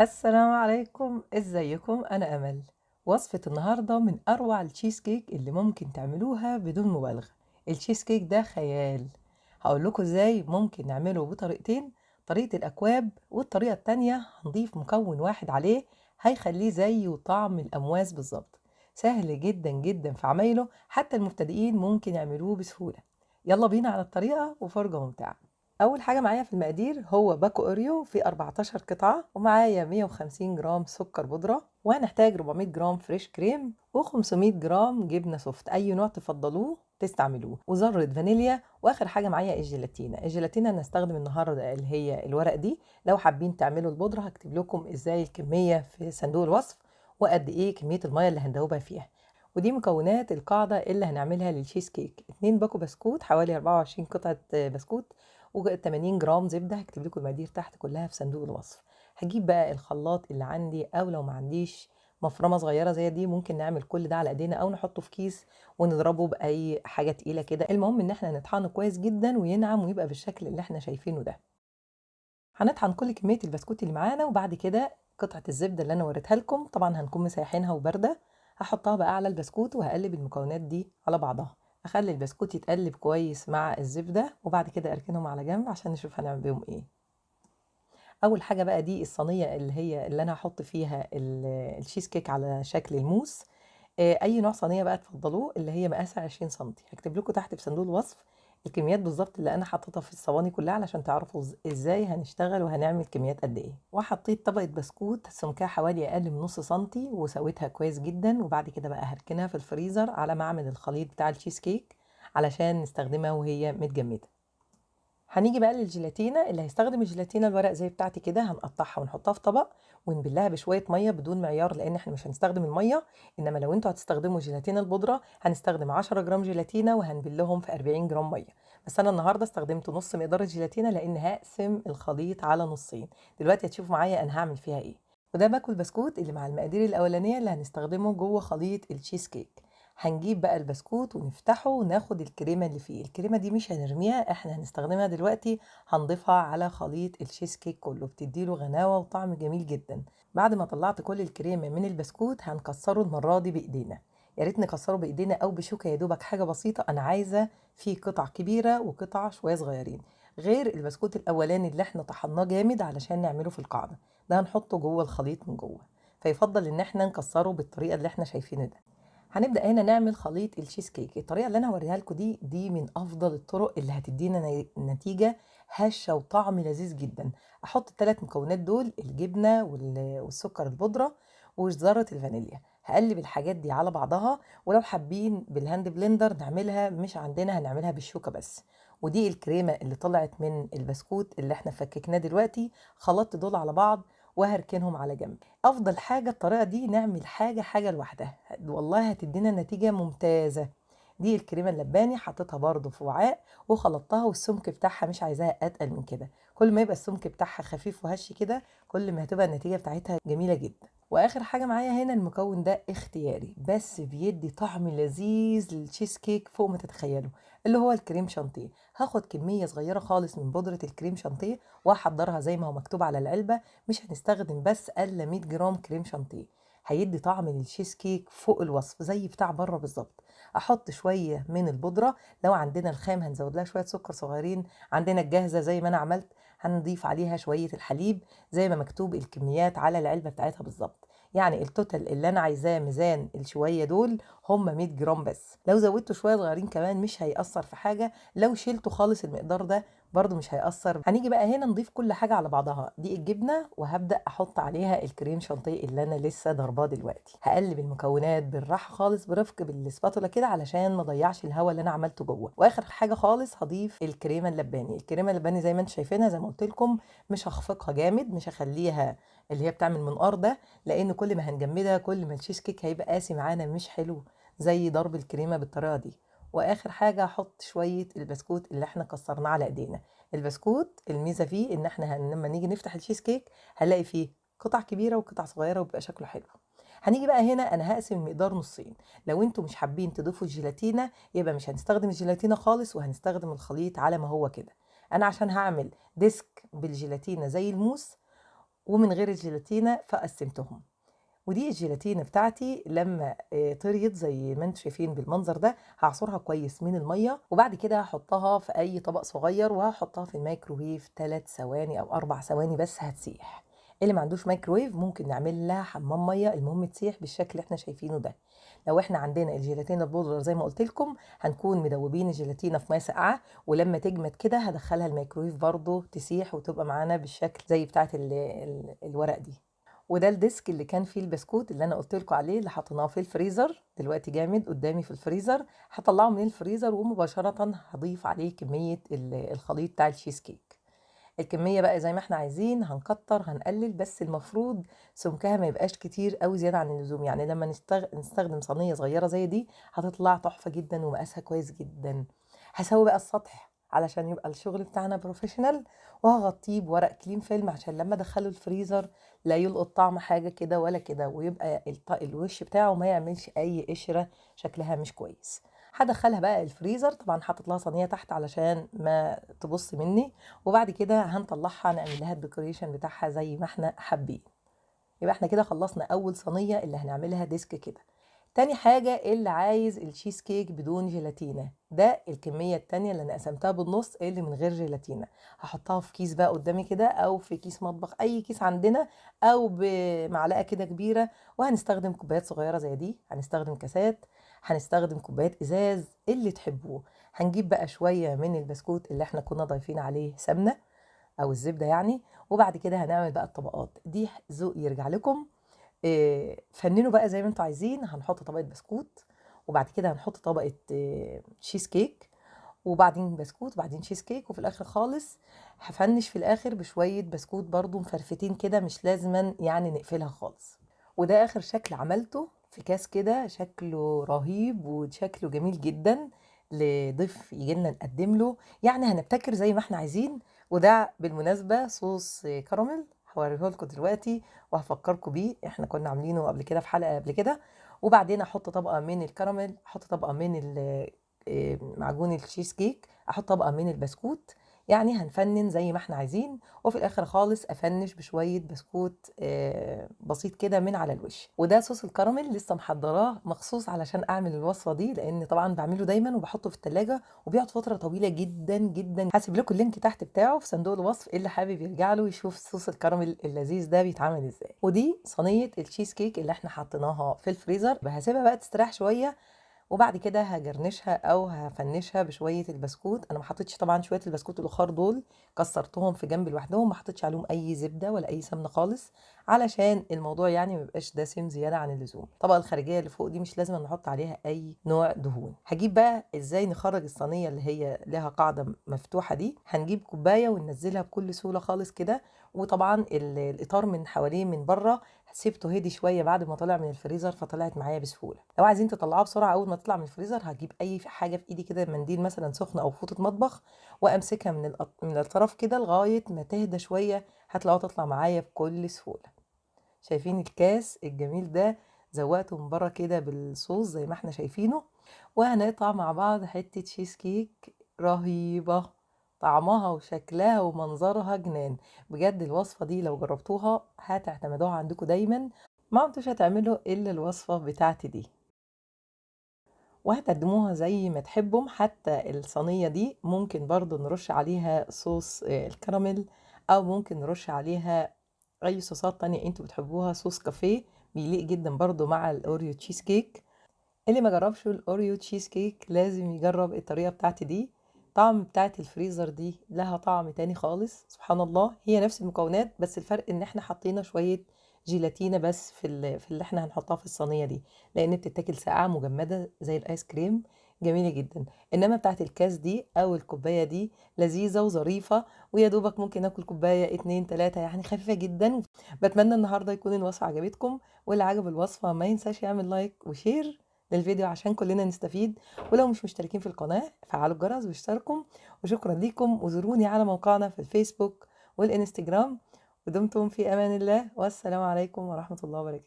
السلام عليكم، ازيكم؟ انا امل. وصفة النهاردة من اروع التشيز كيك اللي ممكن تعملوها بدون مبالغة. التشيز كيك ده خيال. هقول لكم ازاي ممكن نعمله بطريقتين: طريقة الاكواب، والطريقة التانية هنضيف مكون واحد عليه هيخليه زي طعم الامواس بالظبط. سهل جدا جدا في عمايله، حتى المبتدئين ممكن يعملوه بسهولة. يلا بينا على الطريقة وفرجة ممتعة. اول حاجه معايا في المقادير هو باكو اوريو في 14 قطعه، ومعايا 150 جرام سكر بودره، وهنحتاج 400 جرام فريش كريم و500 جرام جبنه سوفت اي نوع تفضلوه تستعملوه، وذره فانيليا. واخر حاجه معايا الجيلاتينا هنستخدم النهارده اللي هي الورق دي. لو حابين تعملوا البودره هكتب لكم ازاي الكميه في صندوق الوصف، وقد ايه كميه الميه اللي هندوبها فيها. ودي مكونات القاعدة اللي هنعملها للتشيز كيك: 2 باكو بسكوت، حوالي 24 قطعة بسكوت، و80 جرام زبدة. هكتب لكم المقادير تحت كلها في صندوق الوصف. هجيب بقى الخلاط اللي عندي، او لو ما عنديش مفرمة صغيرة زي دي ممكن نعمل كل ده على ايدينا او نحطه في كيس ونضربه باي حاجة تقيلة كده. المهم ان احنا نطحنه كويس جدا وينعم ويبقى بالشكل اللي احنا شايفينه ده. هنطحن كل كمية البسكوت اللي معانا، وبعد كده قطعة الزبدة اللي انا وريتها لكم طبعا هنكون مسيحينها وباردة هحطها بقى على البسكوت، وهقلب المكونات دي على بعضها. اخلي البسكوت يتقلب كويس مع الزبدة، وبعد كده اركنهم على جنب عشان نشوف هنعمل بيهم ايه. اول حاجة بقى دي الصينية اللي انا هحط فيها الشيز كيك على شكل الموس. اي نوع صينيه بقى تفضلوه، اللي هي مقاسها 20 سنتي. هكتب لكم تحت في صندوق الوصف الكميات بالظبط اللي انا حاططها في الصواني كلها، علشان تعرفوا ازاي هنشتغل وهنعمل كميات قد ايه. وحطيت طبقه بسكوت سمكها حوالي اقل من نص سنتي وسويتها كويس جدا، وبعد كده بقى هركنها في الفريزر على ما اعمل الخليط بتاع التشيز كيك علشان نستخدمها وهي متجمده. هنيجي بقى للجيلاتينا. اللي هيستخدم الجيلاتينا الورق زي بتاعتي كده هنقطعها ونحطها في طبق ونبلها بشويه ميه بدون معيار، لان احنا مش هنستخدم الميه. انما لو انتوا هتستخدموا جيلاتينا البودره هنستخدم 10 جرام جيلاتينا وهنبلهم في 40 جرام ميه. بس انا النهارده استخدمت نص مقدار الجيلاتينا لان هقسم الخليط على نصين. دلوقتي هتشوفوا معايا انا هعمل فيها ايه. وده باكو البسكوت اللي مع المقادير الاولانيه اللي هنستخدمه جوه خليط التشيز كيك. هنجيب بقى البسكوت ونفتحه وناخد الكريمة اللي فيه. الكريمة دي مش هنرميها، احنا هنستخدمها دلوقتي. هنضيفها على خليط الشيز كيك كله، بتديله غناوة وطعم جميل جدا. بعد ما طلعت كل الكريمة من البسكوت هنكسره المرة دي بإيدينا. يا ريت نكسره بإيدينا أو بشوكة، يا دوبك حاجة بسيطة. أنا عايزة فيه قطع كبيرة وقطع شوية صغيرين، غير البسكوت الأولاني اللي احنا طحناه جامد علشان نعمله في القاعدة. ده هنحطه جوه الخليط من جوه، فيفضل إن احنا نكسره بالطريقة اللي احنا شايفينه ده. هنبدأ هنا نعمل خليط التشيز كيك. الطريقة اللي انا هوريها لكم دي من افضل الطرق اللي هتدينا نتيجة هشة وطعم لذيذ جدا. احط الثلاث مكونات دول: الجبنة والسكر البودرة وذرة الفانيليا. هقلب الحاجات دي على بعضها، ولو حابين بالهاند بلندر نعملها، مش عندنا هنعملها بالشوكة بس. ودي الكريمة اللي طلعت من البسكوت اللي احنا فككناه دلوقتي. خلطت دول على بعض وهركنهم على جنب. افضل حاجه الطريقه دي نعمل حاجه لوحدها، والله هتدينا نتيجه ممتازه. دي الكريمه اللباني حطيتها برضو في وعاء وخلطتها، والسمك بتاعها مش عايزاها اتقل من كده. كل ما يبقى السمك بتاعها خفيف وهش كده كل ما هتبقى النتيجه بتاعتها جميله جدا. واخر حاجه معايا هنا المكون ده اختياري بس بيدي طعم لذيذ للتشيز كيك فوق ما تتخيلوا، اللي هو الكريم شانتيه. هاخد كميه صغيره خالص من بودره الكريم شانتيه واحضرها زي ما هو مكتوب على العلبه. مش هنستخدم بس الا 100 جرام كريم شانتيه. هيدي طعم للتشيز كيك فوق الوصف زي بتاع بره بالظبط. احط شويه من البودره، لو عندنا الخام هنزود لها شويه سكر صغيرين، عندنا الجاهزه زي ما انا عملت هنضيف عليها شويه الحليب زي ما مكتوب الكميات على العلبه بتاعتها بالظبط. يعني التوتال اللي انا عايزاه ميزان الشويه دول هم 100 جرام بس. لو زودتوا شويه صغيرين كمان مش هيأثر في حاجه، لو شلتوا خالص المقدار ده برضو مش هيأثر. هنيجي بقى هنا نضيف كل حاجة على بعضها. دي الجبنة وهبدأ أحط عليها الكريم شانتيه اللي أنا لسه ضرباه دلوقتي. هقلب المكونات بالراحة خالص برفق بالسباتولا كده علشان ما اضيعش الهواء اللي أنا عملته جوه. وآخر حاجة خالص هضيف الكريمة اللباني. الكريمة اللباني زي ما انتم شايفينها زي ما قلت لكم مش هخفقها جامد، مش هخليها اللي هي بتعمل منقار ده، لأن كل ما هنجمدها كل ما التشيز كيك هيبقى قاسي معانا مش حلو زي ضرب الكريمة بالطريقة دي. واخر حاجه هحط شويه البسكوت اللي احنا كسرناه على ايدينا. البسكوت الميزه فيه ان احنا لما نيجي نفتح الشيز كيك هنلاقي فيه قطع كبيره وقطع صغيره وبيبقى شكله حلو. هنيجي بقى هنا انا هقسم المقدار نصين. لو انتوا مش حابين تضيفوا الجيلاتينا يبقى مش هنستخدم الجيلاتينا خالص وهنستخدم الخليط على ما هو كده. انا عشان هعمل ديسك بالجيلاتينا زي الموس ومن غير الجيلاتينة فقسمتهم. ودي الجيلاتينة بتاعتي لما طريت زي ما انتم شايفين بالمنظر ده، هعصرها كويس من المية، وبعد كده هحطها في اي طبق صغير وهحطها في الميكروويف 3 ثواني او 4 ثواني بس هتسيح. اللي ما عندوش مايكروويف ممكن نعمل لها حمام ميه، المهم تسيح بالشكل اللي احنا شايفينه ده. لو احنا عندنا الجيلاتينه البودره زي ما قلت لكم، هنكون مدوبين الجيلاتينه في ميه ساقعه، ولما تجمد كده هدخلها الميكروويف برضو تسيح وتبقى معانا بالشكل زي بتاعه الورق دي. وده الديسك اللي كان فيه البسكوت اللي انا قلت لكم عليه، اللي حطيناه في الفريزر، دلوقتي جامد قدامي في الفريزر. هطلعه من الفريزر ومباشره هضيف عليه كميه الخليط بتاع التشيز كيك. الكميه بقى زي ما احنا عايزين، هنكتر هنقلل، بس المفروض سمكها ما يبقاش كتير قوي زياده عن اللزوم. يعني لما نستخدم صينيه صغيره زي دي هتطلع تحفه جدا ومقاسها كويس جدا. هسوي بقى السطح علشان يبقى الشغل بتاعنا بروفيشنال، وهغطيه بورق كليم فيلم عشان لما ادخله الفريزر لا يلقط طعم حاجه كده ولا كده، ويبقى الوش بتاعه ما يعملش اي قشره شكلها مش كويس. هدخلها بقى الفريزر، طبعا حاطط لها صينيه تحت علشان ما تبص مني، وبعد كده هنطلعها نعمل لها الديكوريشن بتاعها زي ما احنا حابين. يبقى احنا كده خلصنا اول صينيه اللي هنعملها ديسك كده. تاني حاجة، اللي عايز التشيز كيك بدون جيلاتينة، ده الكمية التانية اللي انا قسمتها بالنص اللي من غير جيلاتينة. هحطها في كيس بقى قدامي كده، او في كيس مطبخ، اي كيس عندنا، او بمعلقة كده كبيرة. وهنستخدم كوبايات صغيرة زي دي، هنستخدم كاسات، هنستخدم كوبايات ازاز اللي تحبوه. هنجيب بقى شوية من البسكوت اللي احنا كنا ضايفين عليه سمنة او الزبدة يعني، وبعد كده هنعمل بقى الطبقات دي، ذوق يرجع لكم. فننوا بقى زي ما انتوا عايزين. هنحط طبقة بسكوت، وبعد كده هنحط طبقة تشيز كيك، وبعدين بسكوت، وبعدين تشيز كيك، وفي الاخر خالص هفنش في الاخر بشوية بسكوت برضو مفرفتين كده، مش لازما يعني نقفلها خالص. وده اخر شكل عملته في كاس كده، شكله رهيب وشكله جميل جدا لضيف يجيلنا نقدم له، يعني هنبتكر زي ما احنا عايزين. وده بالمناسبة صوص كراميل، هوريه لكم دلوقتي وهفكركم بيه، احنا كنا عاملينه قبل كده في حلقة قبل كده. وبعدين احط طبقة من الكراميل، احط طبقة من معجون التشيز كيك، احط طبقة من البسكوت، يعني هنفنن زي ما احنا عايزين. وفي الاخر خالص افنش بشوية بسكوت بسيط كده من على الوش. وده صوص الكراميل لسه محضراه مخصوص علشان اعمل الوصفة دي، لان طبعا بعمله دايما وبحطه في التلاجة وبيقعد فترة طويلة جدا جدا. هسيب لكم اللينك تحت بتاعه في صندوق الوصف، اللي حابب يرجع له يشوف صوص الكراميل اللذيذ ده بيتعمل ازاي. ودي صينية التشيز كيك اللي احنا حطيناها في الفريزر، هسيبها بقى تستريح شوية، وبعد كده هجرنشها او هفنشها بشويه البسكوت. انا ما حطيتش طبعا شويه البسكوت الاخر دول، كسرتهم في جنب لوحدهم، ما حطيتش عليهم اي زبده ولا اي سمنه خالص، علشان الموضوع يعني ما يبقاش دسم زياده عن اللزوم. الطبقه الخارجيه اللي فوق دي مش لازم نحط عليها اي نوع دهون. هجيب بقى ازاي نخرج الصينيه اللي هي لها قاعده مفتوحه دي. هنجيب كوبايه وننزلها بكل سهوله خالص كده، وطبعا الاطار من حواليه من بره سيبته هدي شويه بعد ما طلع من الفريزر، فطلعت معايا بسهوله. لو عايزين تطلعوها بسرعه اول ما تطلع من الفريزر، هجيب اي حاجه في ايدي كده، منديل مثلا سخن او فوطه مطبخ، وامسكها من الطرف كده لغايه ما تهدى شويه، هتلاقوها تطلع معايا بكل سهوله. شايفين الكاس الجميل ده؟ زوقته من بره كده بالصوص زي ما احنا شايفينه. وهنقطع مع بعض حته تشيز كيك رهيبه، طعمها وشكلها ومنظرها جنان. بجد الوصفه دي لو جربتوها هتعتمدوها عندكم دايما، ما انتوش هتعملوا الا الوصفه بتاعتي دي، وهتقدموها زي ما تحبوا. حتى الصينيه دي ممكن برضو نرش عليها صوص الكراميل، او ممكن نرش عليها اي صوصات تانية انتوا بتحبوها. صوص كافيه بيليق جدا برضو مع الاوريو تشيز كيك. اللي ما جربش الاوريو تشيز كيك لازم يجرب الطريقه بتاعتي دي. طعم بتاعت الفريزر دي لها طعم تاني خالص، سبحان الله. هي نفس المكونات، بس الفرق ان احنا حطينا شويه جيلاتينه بس في اللي احنا هنحطها في الصينيه دي، لان بتتاكل ساقعه مجمده زي الايس كريم، جميله جدا. انما بتاعت الكاس دي او الكوبايه دي لذيذه وظريفه، ويا دوبك ممكن ناكل كوبايه اتنين تلاته، يعني خفيفه جدا. بتمنى النهارده يكون الوصفه عجبتكم، واللي عجب الوصفه ما ينساش يعمل لايك وشير للفيديو عشان كلنا نستفيد. ولو مش مشتركين في القناة فعلوا الجرس واشتركوا. وشكرا ليكم، وزوروني على موقعنا في الفيسبوك والإنستجرام. ودمتم في أمان الله، والسلام عليكم ورحمة الله وبركاته.